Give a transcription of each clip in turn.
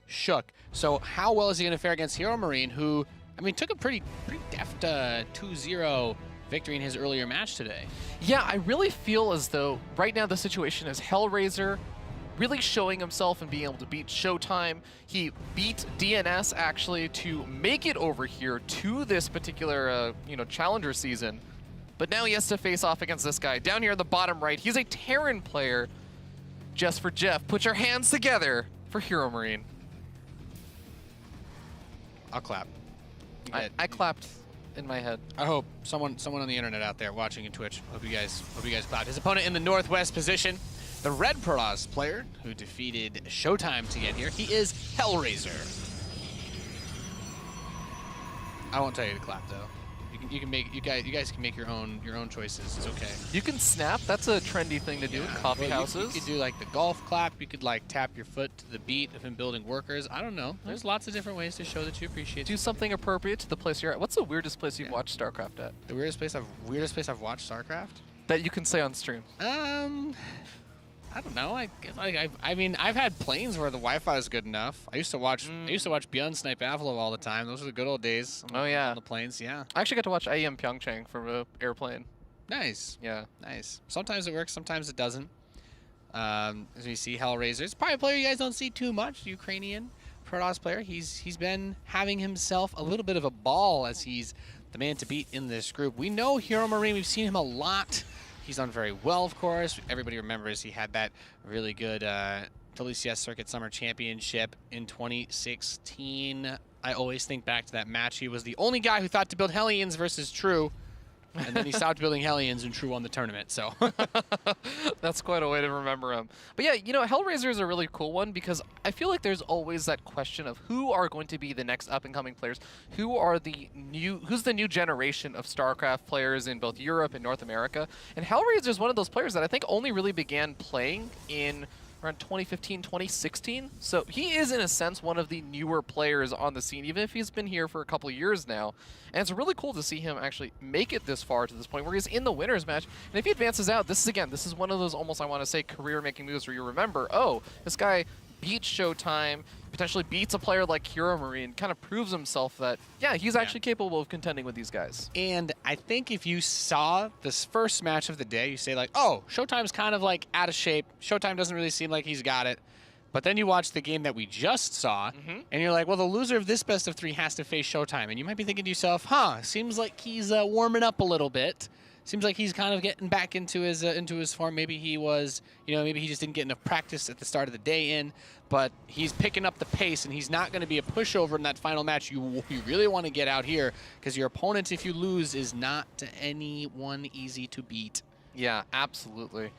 shook. So how well is he going to fare against HeRoMaRinE, who, I mean, took a pretty deft 2-0 victory in his earlier match today? Yeah, I really feel as though right now the situation is Hellraiser really showing himself and being able to beat Showtime. He beat DNS actually to make it over here to this particular Challenger season. But now he has to face off against this guy. Down here in the bottom right, he's a Terran player. Just for Jeff, put your hands together for HeRoMaRinE. I'll clap. I clapped in my head. I hope someone on the internet out there watching in Twitch, hope you guys clapped. His opponent in the northwest position, the red Protoss player who defeated Showtime to get here. He is Hellraiser. I won't tell you to clap though. You guys can make your own choices. It's okay. You can snap. That's a trendy thing to do in coffee houses. You could do like the golf clap. You could like tap your foot to the beat of him building workers. I don't know. There's lots of different ways to show that you appreciate. Do something appropriate to the place you're at. What's the weirdest place you've watched StarCraft at? The weirdest place I've watched StarCraft? That you can say on stream. I don't know. I mean, I've had planes where the Wi-Fi is good enough. I used to watch Beyond Snipe Avalov all the time. Those were the good old days. Oh yeah, on the planes. Yeah. I actually got to watch IEM Pyeongchang from an airplane. Nice. Yeah. Nice. Sometimes it works. Sometimes it doesn't. As we see, Hellraiser. It's probably a player you guys don't see too much. Ukrainian Protoss player. He's been having himself a little bit of a ball as he's the man to beat in this group. We know HeRoMaRinE. We've seen him a lot. He's done very well, of course. Everybody remembers he had that really good WCS Circuit Summer Championship in 2016. I always think back to that match. He was the only guy who thought to build Hellions versus True, and then he stopped building Hellions and True won the tournament. So that's quite a way to remember him. But yeah, you know, Hellraiser is a really cool one because I feel like there's always that question of who are going to be the next up-and-coming players, who's the new generation of StarCraft players in both Europe and North America. And Hellraiser is one of those players that I think only really began playing in around 2015, 2016. So he is, in a sense, one of the newer players on the scene, even if he's been here for a couple of years now. And it's really cool to see him actually make it this far to this point where he's in the winner's match. And if he advances out, this is one of those almost, I want to say, career-making moves where you remember, oh, this guy beats Showtime, potentially beats a player like HeRoMaRinE, kind of proves himself that, yeah, he's actually capable of contending with these guys. And I think if you saw this first match of the day, you say like, oh, Showtime's kind of like out of shape. Showtime doesn't really seem like he's got it. But then you watch the game that we just saw, and you're like, well, the loser of this best of 3 has to face Showtime. And you might be thinking to yourself, seems like he's warming up a little bit. Seems like he's kind of getting back into his form. Maybe he was, maybe he just didn't get enough practice at the start of the day in, but he's picking up the pace, and he's not going to be a pushover in that final match. You really want to get out here because your opponent, if you lose, is not anyone easy to beat. Yeah, absolutely.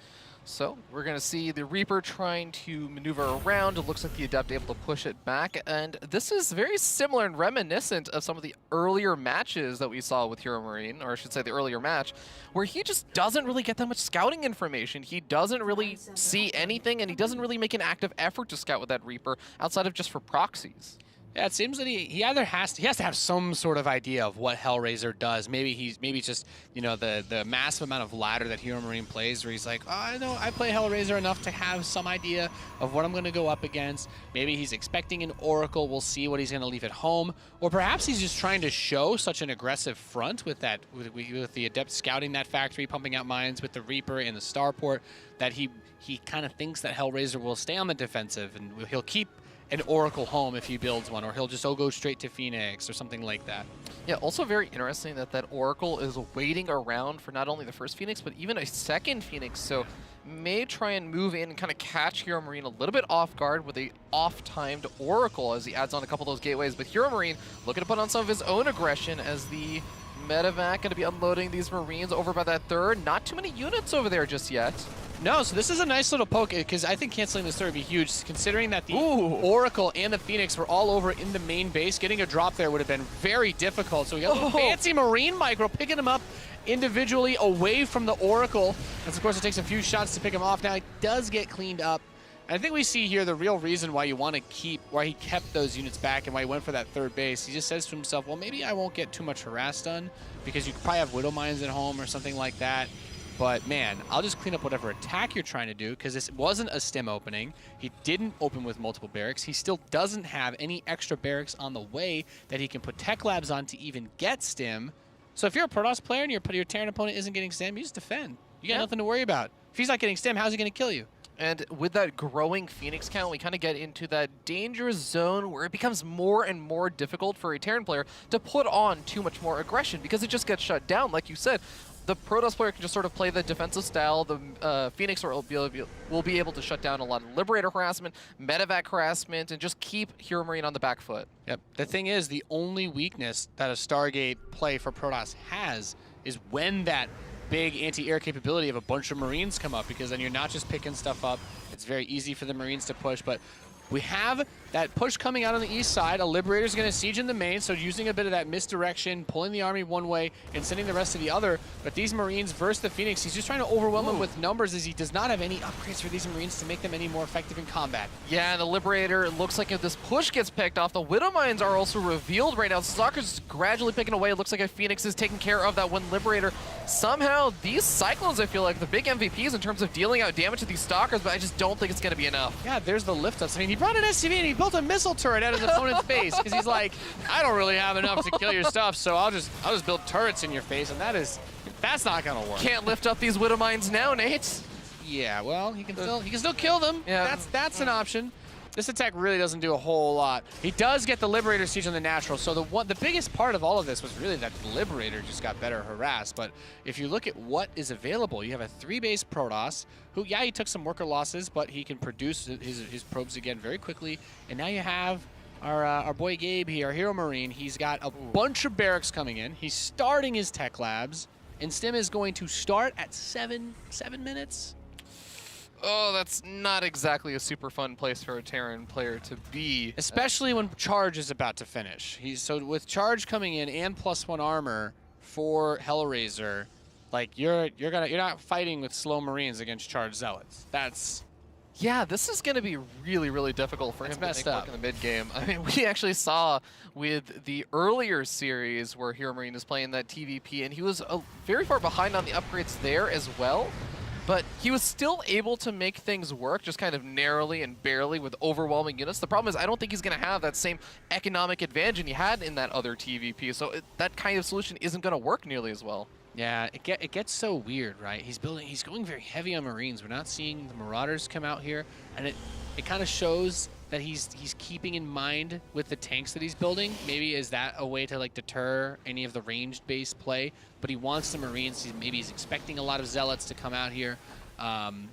So we're going to see the Reaper trying to maneuver around. It looks like the Adept able to push it back. And this is very similar and reminiscent of some of the earlier matches that we saw with HeRoMaRinE, or I should say the earlier match, where he just doesn't really get that much scouting information. He doesn't really see anything, and he doesn't really make an active effort to scout with that Reaper outside of just for proxies. Yeah, it seems that he either has to have some sort of idea of what Hellraiser does. Maybe it's just the massive amount of ladder that HeRoMaRinE plays, where he's like, oh, I know I play Hellraiser enough to have some idea of what I'm going to go up against. Maybe he's expecting an Oracle. We'll see what he's going to leave at home, or perhaps he's just trying to show such an aggressive front with the Adept scouting that factory, pumping out mines with the Reaper and the Starport, that he kind of thinks that Hellraiser will stay on the defensive and he'll keep an Oracle home if he builds one, or he'll just go straight to Phoenix or something like that. Yeah, also very interesting that Oracle is waiting around for not only the first Phoenix, but even a second Phoenix. So may try and move in and kind of catch HeRoMaRinE a little bit off guard with a off-timed Oracle as he adds on a couple of those gateways. But HeRoMaRinE looking to put on some of his own aggression as the medevac going to be unloading these Marines over by that third. Not too many units over there just yet. No, so this is a nice little poke, because I think canceling this third would be huge, considering that the Oracle and the Phoenix were all over in the main base. Getting a drop there would have been very difficult. So we got a fancy Marine micro picking him up individually away from the Oracle. And of course, it takes a few shots to pick him off. Now, he does get cleaned up. And I think we see here the real reason why why he kept those units back and why he went for that third base. He just says to himself, well, maybe I won't get too much harass done because you could probably have Widow Mines at home or something like that. But man, I'll just clean up whatever attack you're trying to do, because this wasn't a stim opening. He didn't open with multiple barracks. He still doesn't have any extra barracks on the way that he can put tech labs on to even get stim. So if you're a Protoss player and your Terran opponent isn't getting stim, you just defend. You got nothing to worry about. If he's not getting stim, how's he going to kill you? And with that growing Phoenix count, we kind of get into that dangerous zone where it becomes more and more difficult for a Terran player to put on too much more aggression because it just gets shut down. Like you said, the Protoss player can just sort of play the defensive style. The Phoenix will be able to shut down a lot of Liberator harassment, Medevac harassment, and just keep HeRoMaRINE on the back foot. Yep. The thing is, the only weakness that a Stargate play for Protoss has is when that big anti-air capability of a bunch of Marines come up, because then you're not just picking stuff up. It's very easy for the Marines to push, but we have that push coming out on the east side. A Liberator's going to siege in the main, so using a bit of that misdirection, pulling the army one way and sending the rest to the other. But these Marines versus the Phoenix, he's just trying to overwhelm them with numbers, as he does not have any upgrades for these Marines to make them any more effective in combat. Yeah, the Liberator, it looks like if this push gets picked off, the Widow Mines are also revealed right now. Stalker's gradually picking away. It looks like a Phoenix is taking care of that one Liberator. Somehow, these Cyclones, I feel like, the big MVPs in terms of dealing out damage to these Stalkers, but I just don't think it's going to be enough. Yeah, there's the lift-ups. I mean, he brought an SCV and he built a missile turret at his opponent's face, because he's like, I don't really have enough to kill your stuff, so I'll just build turrets in your face, and that's not gonna work. Can't lift up these Widow Mines now, Nate. Yeah, well, he can still kill them. Yeah. That's an option. This attack really doesn't do a whole lot. He does get the Liberator siege on the natural, so the biggest part of all of this was really that the Liberator just got better harassed. But if you look at what is available, you have a 3-base Protoss, who, yeah, he took some worker losses, but he can produce his probes again very quickly. And now you have our boy Gabe here, our HeRoMaRINE. He's got a bunch of barracks coming in. He's starting his tech labs, and Stim is going to start at 7 minutes. Oh, that's not exactly a super fun place for a Terran player to be. Especially when Charge is about to finish. So with Charge coming in and +1 armor for Hellraiser, like you're not fighting with slow Marines against Charge Zealots. Yeah, this is going to be really, really difficult for him to make work in the mid-game. I mean, we actually saw with the earlier series where HeRoMaRINE is playing that TVP, and he was very far behind on the upgrades there as well. But he was still able to make things work, just kind of narrowly and barely with overwhelming units. The problem is I don't think he's going to have that same economic advantage he had in that other TVP, so that kind of solution isn't going to work nearly as well. Yeah, it gets so weird, right? He's going very heavy on Marines. We're not seeing the Marauders come out here, and it kind of shows that he's keeping in mind with the tanks that he's building. Maybe is that a way to like deter any of the ranged-based play? But he wants the Marines. Maybe he's expecting a lot of Zealots to come out here. And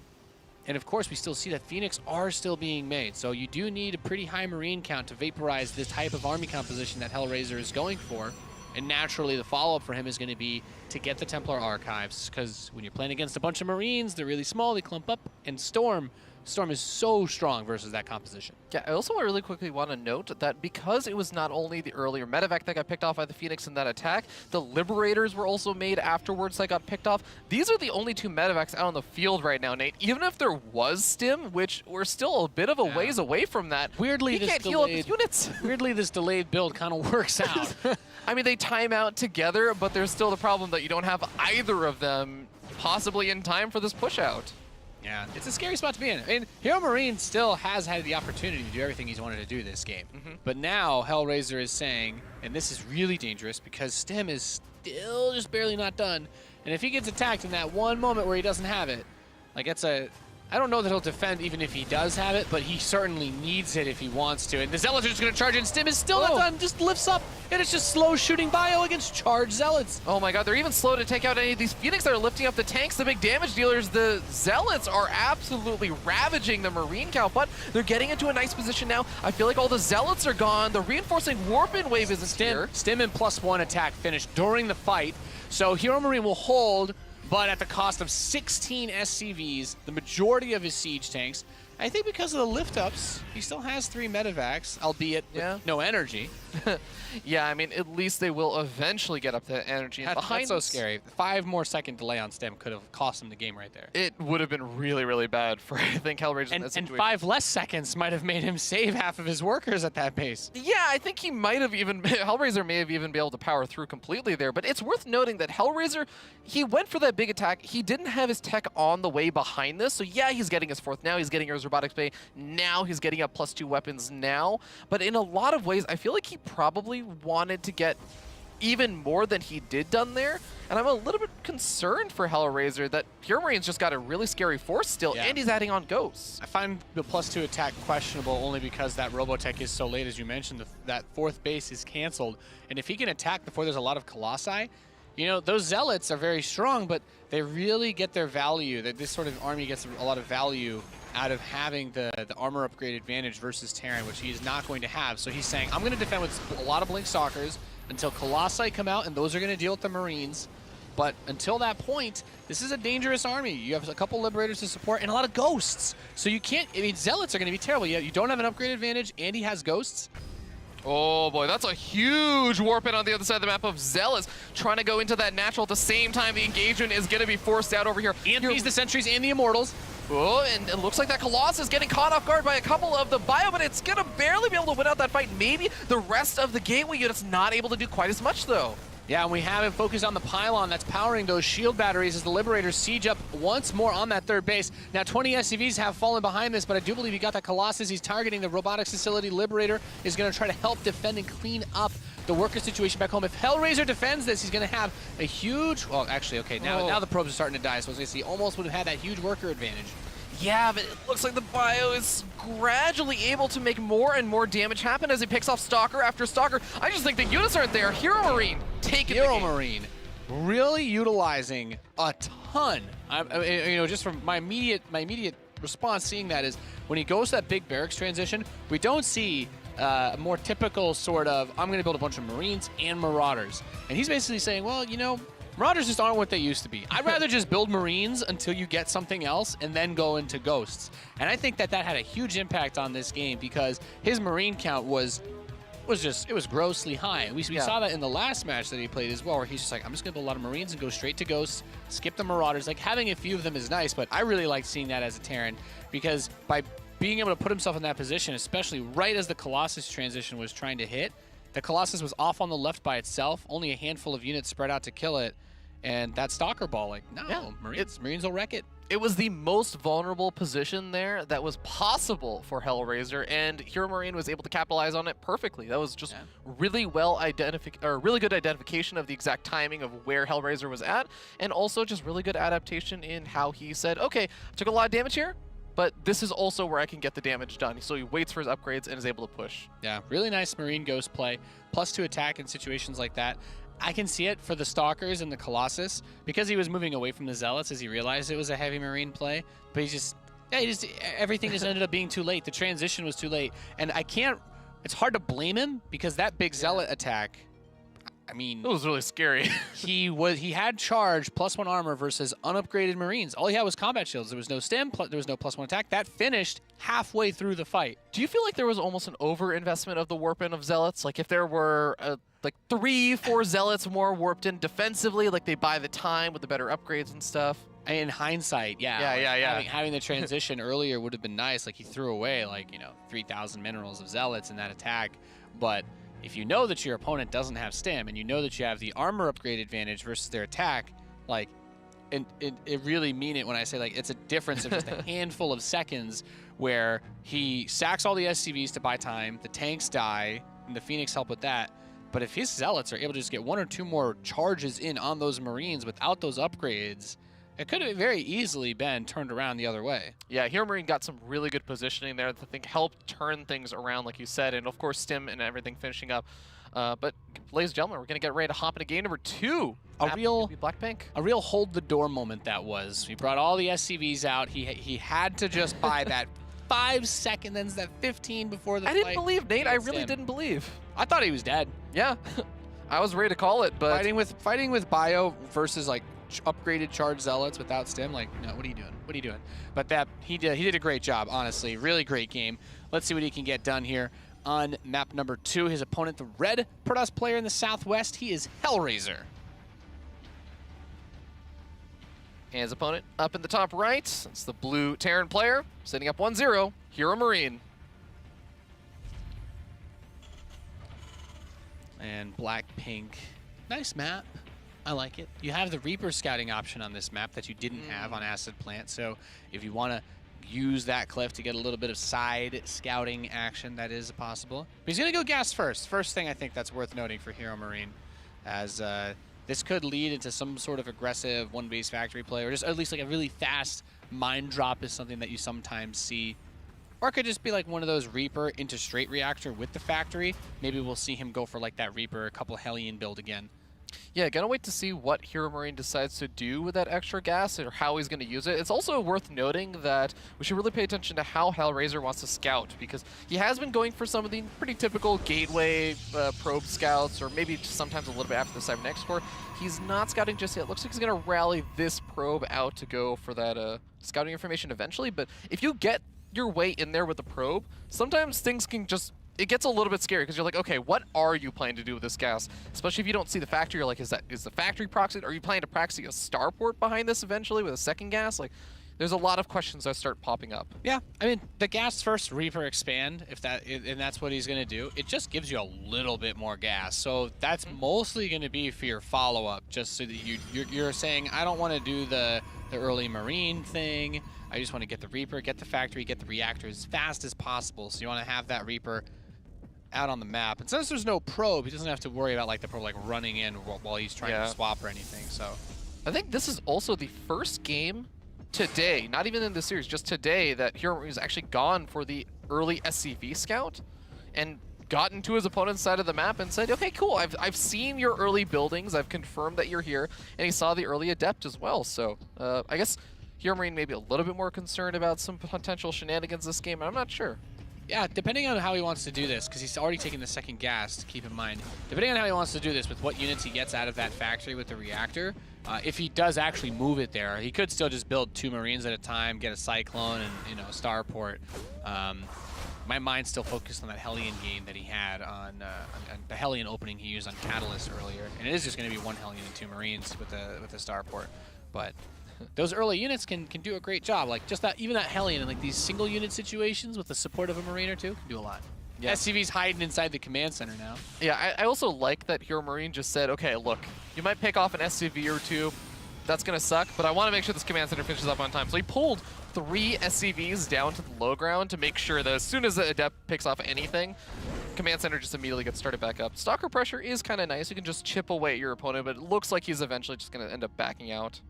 of course, we still see that Phoenix are still being made. So you do need a pretty high Marine count to vaporize this type of army composition that Hellraiser is going for. And naturally, the follow-up for him is going to be to get the Templar Archives, because when you're playing against a bunch of Marines, they're really small, they clump up, and Storm is so strong versus that composition. Yeah, I also really quickly want to note that because it was not only the earlier Medevac that got picked off by the Phoenix in that attack, the Liberators were also made afterwards that got picked off. These are the only 2 Medevacs out on the field right now, Nate. Even if there was Stim, which we're still a bit of a ways away from that, weirdly, he can't heal up his units. Weirdly, this delayed build kind of works out. I mean, they time out together, but there's still the problem that you don't have either of them possibly in time for this push out. Yeah, it's a scary spot to be in. I mean, HeRoMaRINE still has had the opportunity to do everything he's wanted to do this game. But now Hellraiser is saying, and this is really dangerous because Stim is still just barely not done. And if he gets attacked in that one moment where he doesn't have it, like I don't know that he'll defend even if he does have it, but he certainly needs it if he wants to. And the Zealots are just going to charge in. Stim is still not done, just lifts up, and it's just slow shooting bio against charged Zealots. Oh my god, they're even slow to take out any of these Phoenix that are lifting up the tanks, the big damage dealers. The Zealots are absolutely ravaging the Marine count, but they're getting into a nice position now. I feel like all the Zealots are gone. The reinforcing Warpin wave isn't here. Stim and +1 attack finished during the fight, so HeRoMaRINE will hold, but at the cost of 16 SCVs, the majority of his siege tanks, I think because of the lift-ups, he still has 3 medevacs, albeit with no energy. Yeah, I mean, at least they will eventually get up to energy. And That's so scary. 5 more second delay on stem could have cost him the game right there. It would have been really, really bad for, I think, Hellraiser in that situation. And 5 less seconds might have made him save half of his workers at that pace. Yeah, I think he might have even, Hellraiser may have even been able to power through completely there, but it's worth noting that Hellraiser, he went for that big attack. He didn't have his tech on the way behind this, so yeah, he's getting his 4th now, he's getting his robotics bay, now he's getting up +2 weapons now, but in a lot of ways, I feel like he probably wanted to get even more than he did done there, and I'm a little bit concerned for Hellraiser that HeRoMaRiNE's just got a really scary force still, and he's adding on ghosts. I find the +2 attack questionable only because that Robotech is so late, as you mentioned, that 4th base is canceled, and if he can attack before there's a lot of Colossi, you know, those Zealots are very strong, but they really get their value. That this sort of army gets a lot of value out of having the armor upgrade advantage versus Terran, which he is not going to have. So he's saying, I'm going to defend with a lot of Blink Stalkers until Colossi come out, and those are going to deal with the Marines. But until that point, this is a dangerous army. You have a couple Liberators to support and a lot of Ghosts. So you can't, I mean, Zealots are going to be terrible. You don't have an upgrade advantage, and he has Ghosts. Oh boy, that's a huge warp in on the other side of the map of Zealots trying to go into that natural at the same time. The engagement is going to be forced out over here. And he's the Sentries and the Immortals. Oh, and it looks like that Colossus is getting caught off guard by a couple of the bio, but it's going to barely be able to win out that fight. Maybe the rest of the Gateway unit's not able to do quite as much, though. Yeah, and we have it focused on the pylon that's powering those shield batteries as the Liberators siege up once more on that 3rd base. Now, 20 SCVs have fallen behind this, but I do believe he got that Colossus. He's targeting the robotics facility. Liberator is going to try to help defend and clean up the worker situation back home. If Hellraiser defends this, he's going to have a huge... Well, actually, okay, now the probes are starting to die, so I was going to say he almost would have had that huge worker advantage. Yeah, but it looks like the bio is gradually able to make more and more damage happen as he picks off Stalker after Stalker. I just think the units aren't there. HeRoMaRiNE taking HeRoMaRiNE really utilizing a ton. You know, just from my immediate response seeing that is when he goes to that big barracks transition, we don't see a more typical sort of, I'm going to build a bunch of Marines and Marauders. And he's basically saying, well, you know, Marauders just aren't what they used to be. I'd rather just build Marines until you get something else and then go into Ghosts. And I think that had a huge impact on this game because his Marine count was grossly high. We saw that in the last match that he played as well, where he's just like, I'm just going to build a lot of Marines and go straight to Ghosts, skip the Marauders. Like, having a few of them is nice, but I really like seeing that as a Terran because by being able to put himself in that position, especially right as the Colossus transition was trying to hit, the Colossus was off on the left by itself, only a handful of units spread out to kill it. And that Stalker ball, like, no, Marines will wreck it. It was the most vulnerable position there that was possible for Hellraiser, and HeRoMaRiNE was able to capitalize on it perfectly. That was just really really good identification of the exact timing of where Hellraiser was at, and also just really good adaptation in how he said, okay, I took a lot of damage here, but this is also where I can get the damage done. So he waits for his upgrades and is able to push. Yeah, really nice Marine Ghost play, +2 attack in situations like that. I can see it for the Stalkers and the Colossus because he was moving away from the Zealots as he realized it was a heavy Marine play. But everything just ended up being too late. The transition was too late. And it's hard to blame him because that big Zealot attack, I mean, it was really scary. he had charge +1 armor versus unupgraded Marines. All he had was combat shields. There was no stem, there was no +1 attack. That finished halfway through the fight. Do you feel like there was almost an over-investment of the warp-in of Zealots? Like if there were like 3-4 Zealots more warped in defensively, like they buy the time with the better upgrades and stuff? In hindsight, yeah. Having the transition earlier would have been nice. Like he threw away 3,000 minerals of Zealots in that attack. But if you know that your opponent doesn't have stem and you know that you have the armor upgrade advantage versus their attack, it really mean it when I say it's a difference of just a handful of seconds where he sacks all the SCVs to buy time, the tanks die, and the Phoenix help with that. But if his Zealots are able to just get 1 or 2 more charges in on those Marines without those upgrades, it could have very easily been turned around the other way. Yeah, HeRoMaRiNE got some really good positioning there that I think helped turn things around, like you said, and of course stim and everything finishing up. But ladies and gentlemen, we're going to get ready to hop into game number 2. A real hold the door moment that was. He brought all the SCVs out. He had to just buy that 5 seconds, that 15 before the fight. I didn't believe, Nate. I really didn't believe. I thought he was dead. Yeah. I was ready to call it, but fighting with bio versus upgraded charge zealots without stim. Like, no, what are you doing? What are you doing? But that he did a great job, honestly. Really great game. Let's see what he can get done here on map number 2. His opponent, the red Protoss player in the southwest, he is Hellraiser. And his opponent up in the top right, it's the blue Terran player, sitting up 1-0, HeRoMaRinE. And black-pink. Nice map. I like it. You have the Reaper scouting option on this map that you didn't have on Acid Plant, so if you want to use that cliff to get a little bit of side scouting action, that is possible. But he's going to go gas first. First thing I think that's worth noting for HeRoMaRinE, as this could lead into some sort of aggressive one-base factory play, or just at least like a really fast mine drop is something that you sometimes see. Or it could just be like one of those Reaper into straight reactor with the factory. Maybe we'll see him go for like that Reaper, a couple Hellion build again. Yeah, gonna wait to see what HeRoMaRinE decides to do with that extra gas or how he's gonna use it. It's also worth noting that we should really pay attention to how Hellraiser wants to scout, because he has been going for some of the pretty typical gateway probe scouts, or maybe just sometimes a little bit after the cybernetics core. He's not scouting just yet. Looks like he's gonna rally this probe out to go for that scouting information eventually, but if you get your way in there with the probe, sometimes things can just, it gets a little bit scary, because you're like, okay, what are you planning to do with this gas? Especially if you don't see the factory, you're like, is the factory proxied? Are you planning to proxy a starport behind this eventually with a second gas? Like, there's a lot of questions that start popping up. Yeah, I mean, the gas first Reaper expand, and that's what he's going to do. It just gives you a little bit more gas. So that's mostly going to be for your follow-up, just so that you're saying, I don't want to do the early Marine thing. I just want to get the Reaper, get the factory, get the reactor as fast as possible. So you want to have that Reaper out on the map. And since there's no probe, he doesn't have to worry about like the probe like running in while he's trying to swap or anything. So I think this is also the first game today, not even in the series, just today, that HeRoMaRinE has actually gone for the early SCV scout and gotten to his opponent's side of the map and said, okay, cool, I've seen your early buildings, I've confirmed that you're here, and he saw the early adept as well. So I guess HeRoMaRinE may be a little bit more concerned about some potential shenanigans this game, and I'm not sure. Yeah, depending on how he wants to do this, because he's already taken the second gas, to keep in mind. Depending on how he wants to do this, with what units he gets out of that factory with the reactor, if he does actually move it there, he could still just build 2 Marines at a time, get a Cyclone, and, you know, Starport. My mind's still focused on that Hellion game that he had on the Hellion opening he used on Catalyst earlier, and it is just going to be 1 Hellion and 2 Marines with the Starport. But those early units can do a great job. Like just that, even that Hellion in like these single unit situations with the support of a Marine or 2 can do a lot. Yeah. SCV's hiding inside the command center now. Yeah, I also like that HeRoMaRinE just said, okay, look, you might pick off an SCV or 2. That's going to suck, but I want to make sure this command center finishes up on time. So he pulled 3 SCVs down to the low ground to make sure that as soon as the adept picks off anything, command center just immediately gets started back up. Stalker pressure is kind of nice. You can just chip away at your opponent, but it looks like he's eventually just going to end up backing out.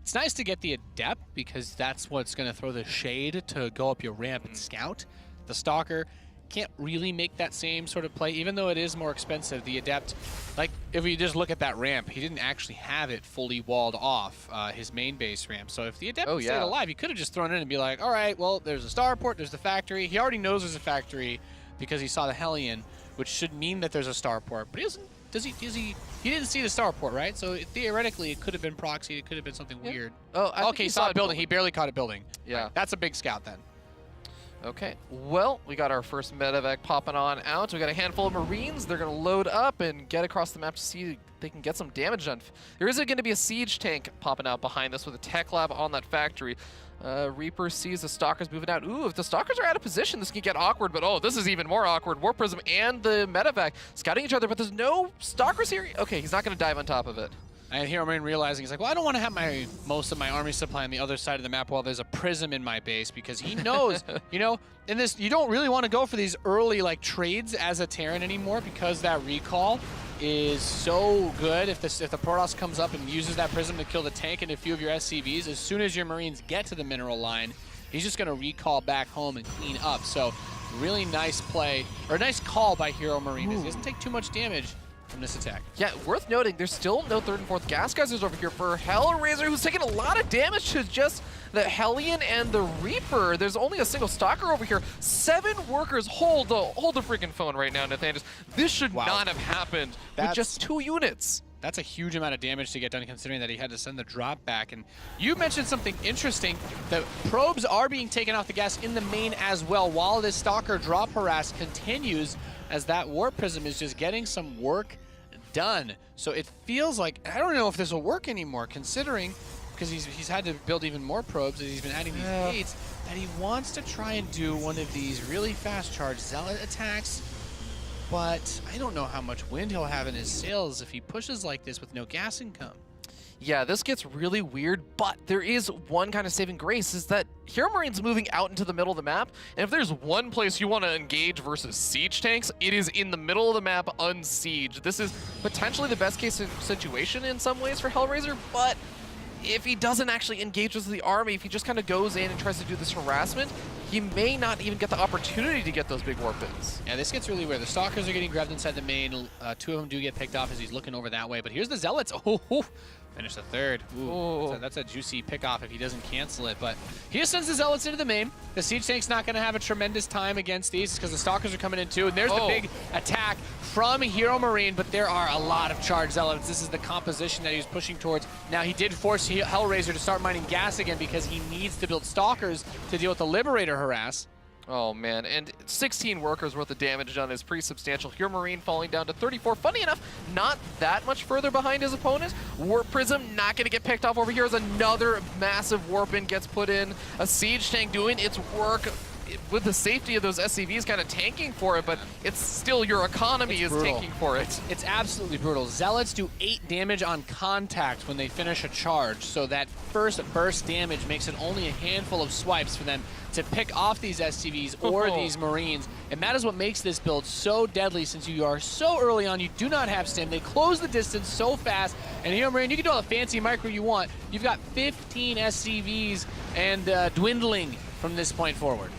It's nice to get the adept, because that's what's going to throw the shade to go up your ramp and scout. The Stalker can't really make that same sort of play, even though it is more expensive. The adept, like if you just look at that ramp, he didn't actually have it fully walled off, his main base ramp. So if the adept stayed alive, he could have just thrown it in and be like, all right, well, there's a starport, there's the factory. He already knows there's a factory because he saw the Hellion, which should mean that there's a starport, but he doesn't. He didn't see the starport, right? So theoretically, it could have been proxied. It could have been something weird. Oh, okay, he saw a building. He barely caught a building. Yeah. Right. That's a big scout then. Okay, well, we got our first medevac popping on out. We got a handful of Marines. They're going to load up and get across the map to see if they can get some damage done. There is going to be a siege tank popping out behind this with a tech lab on that factory. Reaper sees the Stalkers moving out. Ooh, if the Stalkers are out of position, this can get awkward, but oh, this is even more awkward. War Prism and the medevac scouting each other, but there's no Stalkers here. Okay, he's not going to dive on top of it. And HeRoMaRinE realizing, he's like, well, I don't want to have most of my army supply on the other side of the map while there's a prism in my base, because he knows, you know, in this, you don't really want to go for these early like trades as a Terran anymore, because that recall is so good. If the Protoss comes up and uses that prism to kill the tank and a few of your SCVs, as soon as your Marines get to the mineral line, he's just going to recall back home and clean up. So really nice play, or nice call by HeRoMaRinE. He doesn't take too much damage from this attack. Yeah, worth noting, there's still no 3rd and 4th gas geysers over here for Hellraiser, who's taking a lot of damage to just the Hellion and the Reaper. There's only a single Stalker over here. 7 workers. Hold the freaking phone right now, Nathaniel. This should not have happened with just 2 units. That's a huge amount of damage to get done, considering that he had to send the drop back. And you mentioned something interesting. The probes are being taken off the gas in the main as well, while this Stalker drop harass continues, as that Warp Prism is just getting some work done. So it feels like, I don't know if this will work anymore, considering, because he's had to build even more probes as he's been adding these gates, that he wants to try and do one of these really fast charge Zealot attacks. But I don't know how much wind he'll have in his sails if he pushes like this with no gas income. Yeah, this gets really weird, but there is one kind of saving grace, is that HeRoMaRiNE's moving out into the middle of the map, and if there's one place you want to engage versus siege tanks, it is in the middle of the map, unsieged. This is potentially the best case situation in some ways for Hellraiser, but if he doesn't actually engage with the army, if he just kind of goes in and tries to do this harassment, he may not even get the opportunity to get those big warp ins. Yeah, this gets really weird. The Stalkers are getting grabbed inside the main. Two of them do get picked off as he's looking over that way. But here's the Zealots. Oh, finish the third. Ooh, that's a juicy pick-off if he doesn't cancel it. But he just sends the Zealots into the main. The Siege Tank's not going to have a tremendous time against these because the Stalkers are coming in too. And there's the big attack from HeRoMaRiNE, but there are a lot of charged Zealots. This is the composition that he was pushing towards. Now, he did force Hellraiser to start mining gas again because he needs to build Stalkers to deal with the Liberator harass. Oh man, and 16 workers worth of damage done is pretty substantial. HeRoMaRiNE falling down to 34. Funny enough, not that much further behind his opponent. Warp Prism not going to get picked off over here as another massive warp in gets put in. A siege tank doing its work with the safety of those SCVs kind of tanking for it, but it's still your economy is tanking for it. It's absolutely brutal. Zealots do 8 damage on contact when they finish a charge, so that first burst damage makes it only a handful of swipes for them to pick off these SCVs or these Marines, and that is what makes this build so deadly, since you are so early on, you do not have stim, they close the distance so fast, and HeRoMaRiNE, you can do all the fancy micro you want. You've got 15 SCVs and dwindling from this point forward.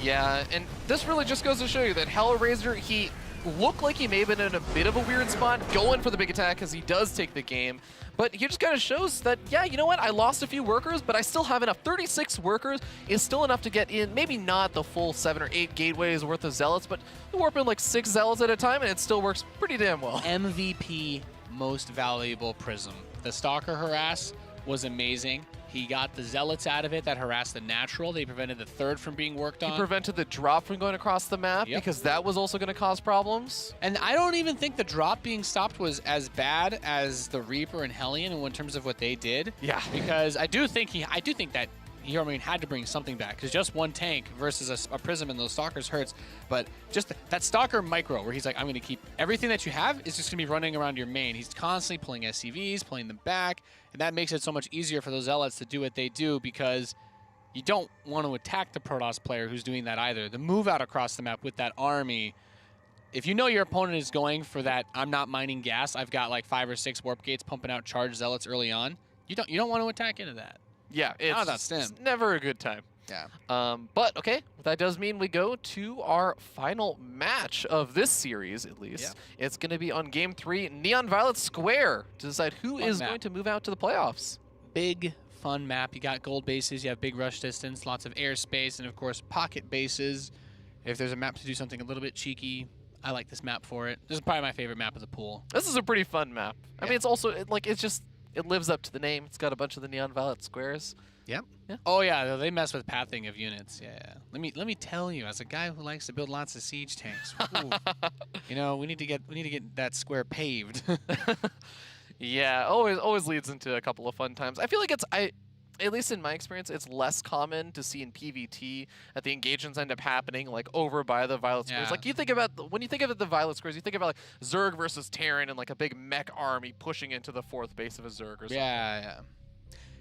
Yeah, and this really just goes to show you that Hellraiser, he looked like he may have been in a bit of a weird spot going for the big attack because he does take the game, but he just kind of shows that, yeah, you know what, I lost a few workers, but I still have enough. 36 workers is still enough to get in, maybe not the full 7 or 8 gateways worth of Zealots, but you warp in like 6 Zealots at a time, and it still works pretty damn well. MVP most valuable Prism. The Stalker harass was amazing. He got the Zealots out of it that harassed the natural. They prevented the third from being worked on. He prevented the drop from going across the map because that was also going to cause problems. And I don't even think the drop being stopped was as bad as the Reaper and Hellion in terms of what they did. Yeah. Because I do think that HeRoMaRiNE had to bring something back, because just one tank versus a Prism and those Stalkers hurts. But just that Stalker micro where he's like, I'm going to keep everything that you have is just going to be running around your main. He's constantly pulling SCVs, pulling them back, and that makes it so much easier for those Zealots to do what they do, because you don't want to attack the Protoss player who's doing that either. The move out across the map with that army, if you know your opponent is going for that, I'm not mining gas, I've got like 5 or 6 warp gates pumping out charged Zealots early on, you don't want to attack into that. Yeah, it's never a good time. Yeah. But, okay, that does mean we go to our final match of this series, at least. Yeah. It's going to be on Game 3, Neon Violet Square, to decide who is going to move out to the playoffs. Big, fun map. You got gold bases, you have big rush distance, lots of airspace, and, of course, pocket bases. If there's a map to do something a little bit cheeky, I like this map for it. This is probably my favorite map of the pool. This is a pretty fun map. I mean, it's also, it lives up to the name. It's got a bunch of the Neon Violet squares. Yep. Yeah. Oh yeah, they mess with pathing of units. Yeah. Let me tell you, as a guy who likes to build lots of siege tanks, you know, we need to get that square paved. Yeah, always leads into a couple of fun times. I feel like at least in my experience, it's less common to see in PvT that the engagements end up happening like over by the Violet Squares. Like when you think of the Violet Squares, you think about like Zerg versus Terran and like a big mech army pushing into the 4th base of a Zerg or something.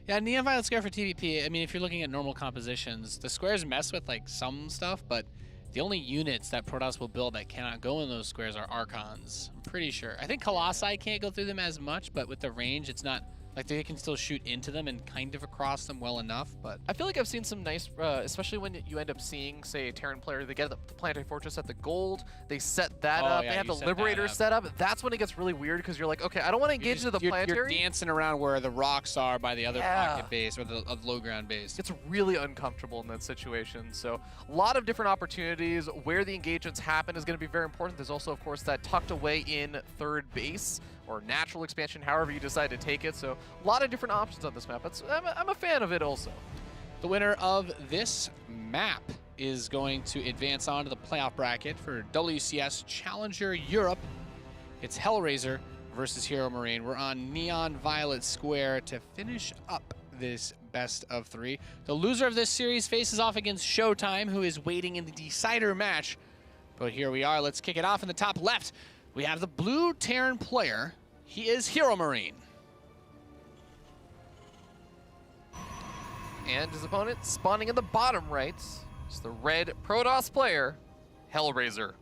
Yeah, Neon Violet Square for TVP, I mean, if you're looking at normal compositions, the squares mess with like some stuff, but the only units that Protoss will build that cannot go in those squares are Archons. I'm pretty sure. I think Colossi can't go through them as much, but with the range, it's not... Like, they can still shoot into them and kind of across them well enough, but... I feel like I've seen some nice, especially when you end up seeing, say, a Terran player, they get the Planetary Fortress at the gold, they set that up, yeah, they have the Liberator set up. That's when it gets really weird, because you're like, okay, I don't want to engage into the Planetary. You're dancing around where the rocks are by the other pocket base, or the low ground base. It's really uncomfortable in that situation, so a lot of different opportunities. Where the engagements happen is going to be very important. There's also, of course, that tucked away in 3rd base, or natural expansion, however you decide to take it. So a lot of different options on this map. I'm a fan of it also. The winner of this map is going to advance on to the playoff bracket for WCS Challenger Europe. It's Hellraiser versus HeRoMaRinE. We're on Neon Violet Square to finish up this best of 3. The loser of this series faces off against Showtime, who is waiting in the decider match. But here we are. Let's kick it off in the top left. We have the blue Terran player. He is HeRoMaRinE. And his opponent spawning in the bottom right is the red Protoss player, Hellraiser.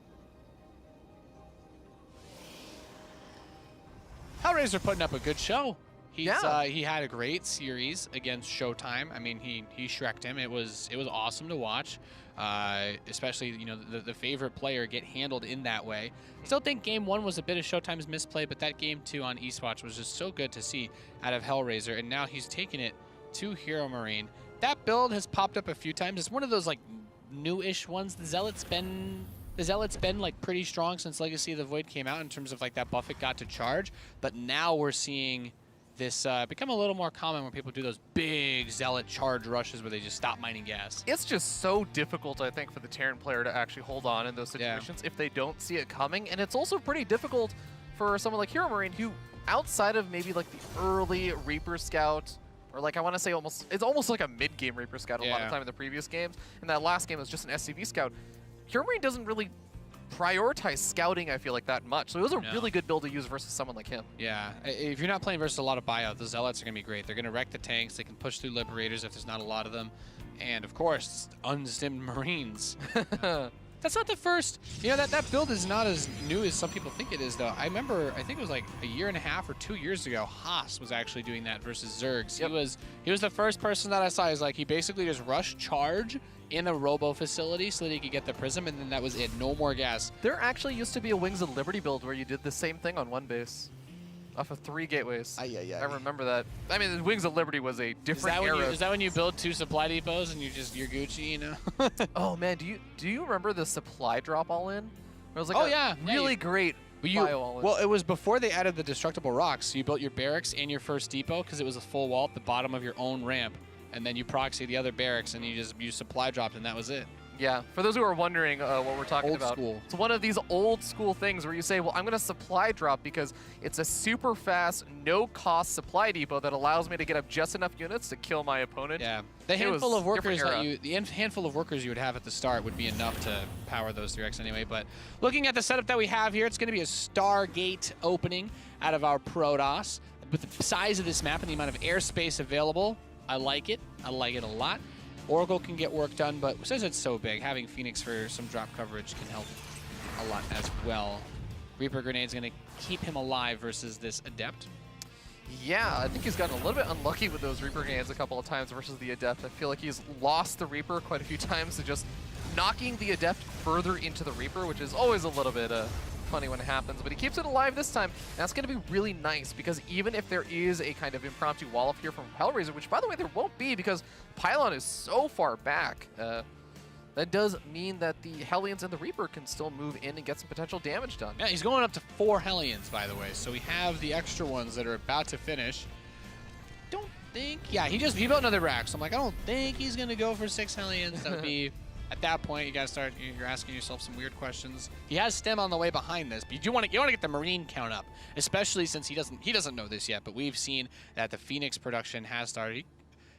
Hellraiser putting up a good show. He had a great series against Showtime. I mean, he Shrek'd him. It was awesome to watch, especially the favorite player get handled in that way. Still think game 1 was a bit of Showtime's misplay, but that game 2 on Eastwatch was just so good to see out of Hellraiser, and now he's taking it to HeRoMaRinE. That build has popped up a few times. It's one of those like new-ish ones. The Zealot's been like pretty strong since Legacy of the Void came out in terms of like that buff it got to charge, but now we're seeing this become a little more common when people do those big Zealot charge rushes where they just stop mining gas. It's just so difficult, I think, for the Terran player to actually hold on in those situations if they don't see it coming, and it's also pretty difficult for someone like HeRoMaRinE who, outside of maybe like the early Reaper Scout, or like I want to say it's almost like a mid-game Reaper Scout a lot of time in the previous games, and that last game was just an SCV Scout. HeRoMaRinE doesn't really prioritize scouting, I feel like, that much. So it was a really good build to use versus someone like him. Yeah, if you're not playing versus a lot of buyout, the Zealots are going to be great. They're going to wreck the tanks. They can push through Liberators if there's not a lot of them. And, of course, unstimmed Marines. That's not the first. That build is not as new as some people think it is, though. I remember, I think it was like a year and a half or 2 years ago, Haas was actually doing that versus Zergs. Yep. He was the first person that I saw. He basically just rushed charge in a robo facility so that he could get the prism, and then that was it. No more gas. There actually used to be a Wings of Liberty build where you did the same thing on one base. Off of 3 gateways. I remember that. I mean, the Wings of Liberty was a different era. Is that when you build 2 supply depots and you're Gucci, Oh man, do you remember the supply drop all-in? It was like really great all-in. Well, it was before they added the destructible rocks. So you built your barracks and your first depot because it was a full wall at the bottom of your own ramp, and then you proxy the other barracks and you supply dropped, and that was it. Yeah, for those who are wondering what we're talking about, school. It's one of these old school things where you say, well, I'm going to supply drop because it's a super fast, no-cost supply depot that allows me to get up just enough units to kill my opponent. Yeah, the handful of workers you would have at the start would be enough to power those 3X anyway. But looking at the setup that we have here, it's going to be a Stargate opening out of our Protoss. With the size of this map and the amount of airspace available, I like it. I like it a lot. Oracle can get work done, but since it's so big, having Phoenix for some drop coverage can help a lot as well. Reaper Grenade's going to keep him alive versus this Adept. Yeah, I think he's gotten a little bit unlucky with those Reaper Grenades a couple of times versus the Adept. I feel like he's lost the Reaper quite a few times to just knocking the Adept further into the Reaper, which is always a little bit funny when it happens, but he keeps it alive this time. And that's going to be really nice because even if there is a kind of impromptu wall up here from Hellraiser, which by the way there won't be because Pylon is so far back, that does mean that the Hellions and the Reaper can still move in and get some potential damage done. Yeah, he's going up to 4 Hellions, by the way, so we have the extra ones that are about to finish. Don't think, he built another rack, so I'm like, I don't think he's going to go for 6 Hellions. That would be... At that point, you're asking yourself some weird questions. He has Stem on the way behind this, but you want to get the Marine count up, especially since he doesn't know this yet, but we've seen that the Phoenix production has started.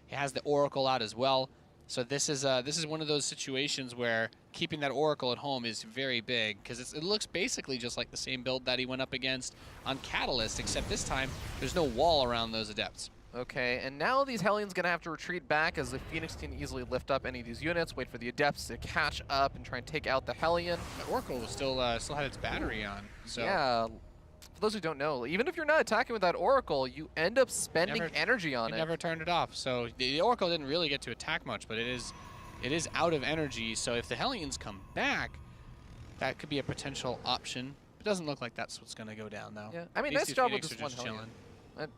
He has the Oracle out as well. So this is one of those situations where keeping that Oracle at home is very big because it looks basically just like the same build that he went up against on Catalyst, except this time there's no wall around those Adepts. Okay, and now these Hellions going to have to retreat back as the Phoenix can easily lift up any of these units, wait for the Adepts to catch up and try and take out the Hellion. The Oracle was still had its battery on. So. Yeah, for those who don't know, even if you're not attacking with that Oracle, you end up spending energy on it. You never turned it off, so the Oracle didn't really get to attack much, but it is out of energy, so if the Hellions come back, that could be a potential option. It doesn't look like that's what's going to go down, though. Yeah, I mean, nice job with this one Hellion.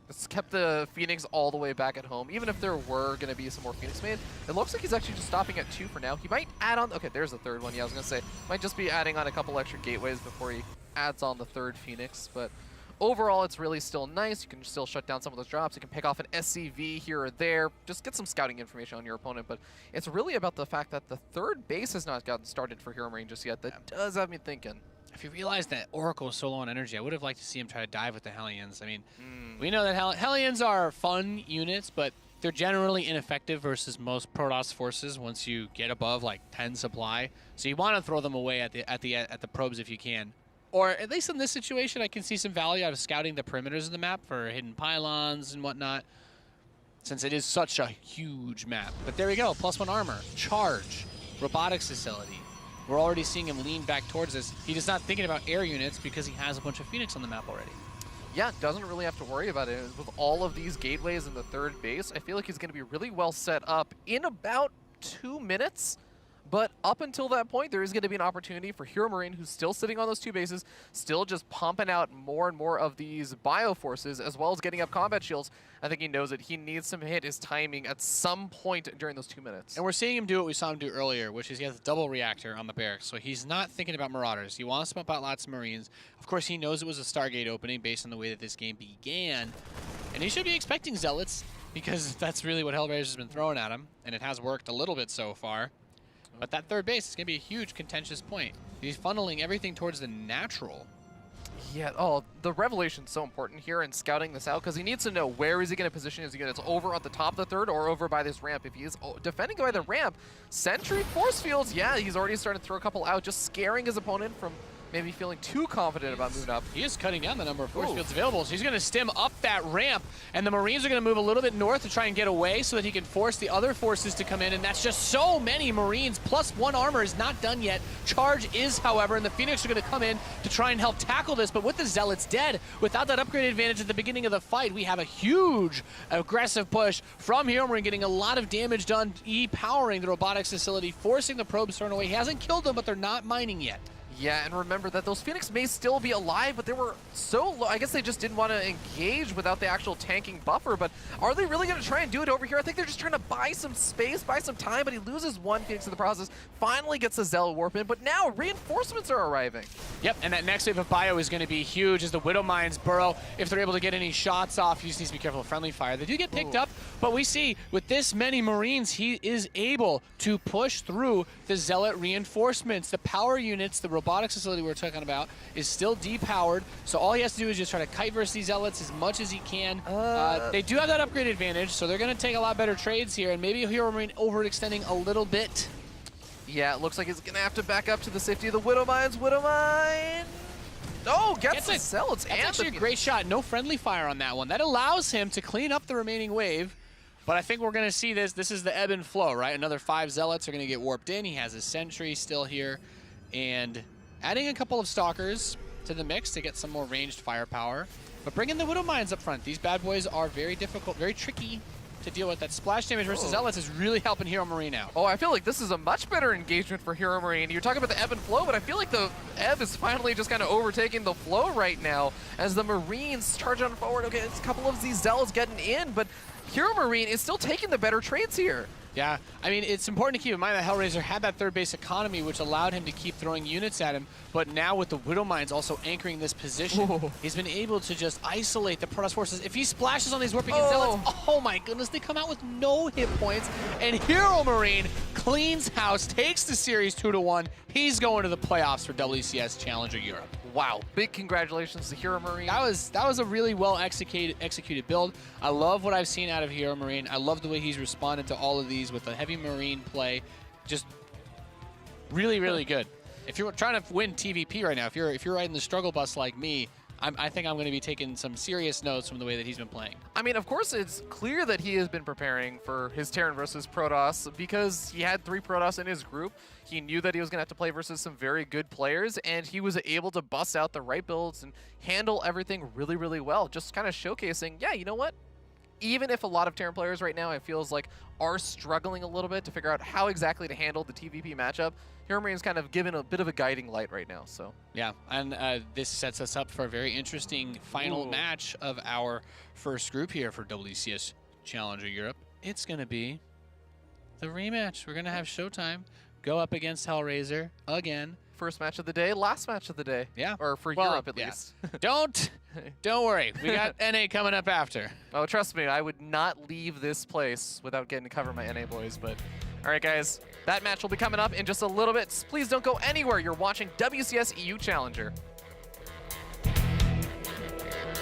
It's kept the Phoenix all the way back at home. Even if there were going to be some more Phoenix made, it looks like he's actually just stopping at 2 for now. He might add on... Okay, there's the third one. Yeah, I was going to say, might just be adding on a couple extra gateways before he adds on the third Phoenix. But overall, it's really still nice. You can still shut down some of those drops. You can pick off an SCV here or there. Just get some scouting information on your opponent. But it's really about the fact that the third base has not gotten started for HeRoMaRinE just yet. That does have me thinking. If you realize that Oracle is so low on energy, I would have liked to see him try to dive with the Hellions. I mean, we know that Hellions are fun units, but they're generally ineffective versus most Protoss forces once you get above like 10 supply. So you want to throw them away at the probes if you can. Or at least in this situation, I can see some value out of scouting the perimeters of the map for hidden pylons and whatnot, since it is such a huge map. But there we go, +1 armor, charge, robotics facility. We're already seeing him lean back towards us. He's just not thinking about air units because he has a bunch of Phoenix on the map already. Yeah, doesn't really have to worry about it. With all of these gateways in the third base, I feel like he's going to be really well set up in about 2 minutes. But up until that point, there is going to be an opportunity for HeRoMaRinE, who's still sitting on those 2 bases, still just pumping out more and more of these bioforces, as well as getting up combat shields. I think he knows that he needs to hit his timing at some point during those 2 minutes. And we're seeing him do what we saw him do earlier, which is he has a double reactor on the barracks. So he's not thinking about Marauders. He wants to pump out lots of Marines. Of course, he knows it was a Stargate opening based on the way that this game began. And he should be expecting Zealots, because that's really what Hellraiser has been throwing at him. And it has worked a little bit so far. But that third base is going to be a huge contentious point. He's funneling everything towards the natural. Yeah, the revelation's so important here in scouting this out, because he needs to know where is he going to position his units, over at the top of the third or over by this ramp. If he is defending by the ramp, Sentry force fields, yeah, he's already starting to throw a couple out, just scaring his opponent from maybe feeling too confident about moving up. He is cutting down the number of force fields available, so he's going to stem up that ramp, and the Marines are going to move a little bit north to try and get away so that he can force the other forces to come in, and that's just so many Marines. +1 armor is not done yet. Charge is, however, and the Phoenix are going to come in to try and help tackle this, but with the Zealots dead, without that upgrade advantage at the beginning of the fight, we have a huge aggressive push from HeRoMaRinE, getting a lot of damage done, powering the robotics facility, forcing the probes thrown away. He hasn't killed them, but they're not mining yet. Yeah, and remember that those Phoenix may still be alive, but they were so low. I guess they just didn't want to engage without the actual tanking buffer, but are they really going to try and do it over here? I think they're just trying to buy some space, buy some time, but he loses 1 Phoenix in the process, finally gets the Zealot Warp in, but now reinforcements are arriving. Yep, and that next wave of bio is going to be huge as the Widow Mines burrow. If they're able to get any shots off, he just needs to be careful of friendly fire. They do get picked up, but we see with this many Marines, he is able to push through the Zealot reinforcements. The power units, the robotics facility we're talking about, is still depowered, so all he has to do is just try to kite versus these Zealots as much as he can. They do have that upgrade advantage, so they're going to take a lot better trades here, and maybe HeRoMaRinE overextending a little bit. Yeah, it looks like he's going to have to back up to the safety of the Widow Mines. Widow Mine! Oh, gets the Zealots. That's actually a great shot. No friendly fire on that one. That allows him to clean up the remaining wave. But I think we're going to see this. This is the ebb and flow, right? Another 5 Zealots are going to get warped in. He has his Sentry still here. And adding a couple of Stalkers to the mix to get some more ranged firepower. But bringing the Widow Mines up front. These bad boys are very difficult, very tricky to deal with. That splash damage versus Zealots is really helping HeRoMaRinE out. Oh, I feel like this is a much better engagement for HeRoMaRinE. You're talking about the ebb and flow, but I feel like the ebb is finally just kind of overtaking the flow right now as the Marines charge on forward. Okay, it's a couple of these Zealots getting in, but HeRoMaRinE is still taking the better trades here. Yeah, I mean, it's important to keep in mind that Hellraiser had that third base economy, which allowed him to keep throwing units at him. But now with the Widow Mines also anchoring this position, he's been able to just isolate the Protoss forces. If he splashes on these warping Zealots, oh my goodness, they come out with no hit points. And HeRoMaRinE cleans house, takes the series 2-1. He's going to the playoffs for WCS Challenger Europe. Wow, big congratulations to HeRoMaRinE. That was a really well executed build. I love what I've seen out of HeRoMaRinE. I love the way he's responded to all of these with the heavy Marine play. Just really, really good. If you're trying to win TVP right now, if you're riding the struggle bus like me, I think I'm going to be taking some serious notes from the way that he's been playing. I mean, of course, it's clear that he has been preparing for his Terran versus Protoss because he had 3 Protoss in his group. He knew that he was going to have to play versus some very good players, and he was able to bust out the right builds and handle everything really, really well. Just kind of showcasing, yeah, you know what? Even if a lot of Terran players right now, it feels like, are struggling a little bit to figure out how exactly to handle the TVP matchup, HeRoMaRiNE's kind of given a bit of a guiding light right now. So yeah, and this sets us up for a very interesting final match of our first group here for WCS Challenger Europe. It's going to be the rematch. We're going to have Showtime go up against Hellraiser again. First match of the day, last match of the day. Yeah. Or for Well, Europe, at yeah. least. Don't worry. We got NA coming up after. Oh, trust me, I would not leave this place without getting to cover my NA boys. But all right, guys, that match will be coming up in just a little bit. Please don't go anywhere. You're watching WCS EU Challenger.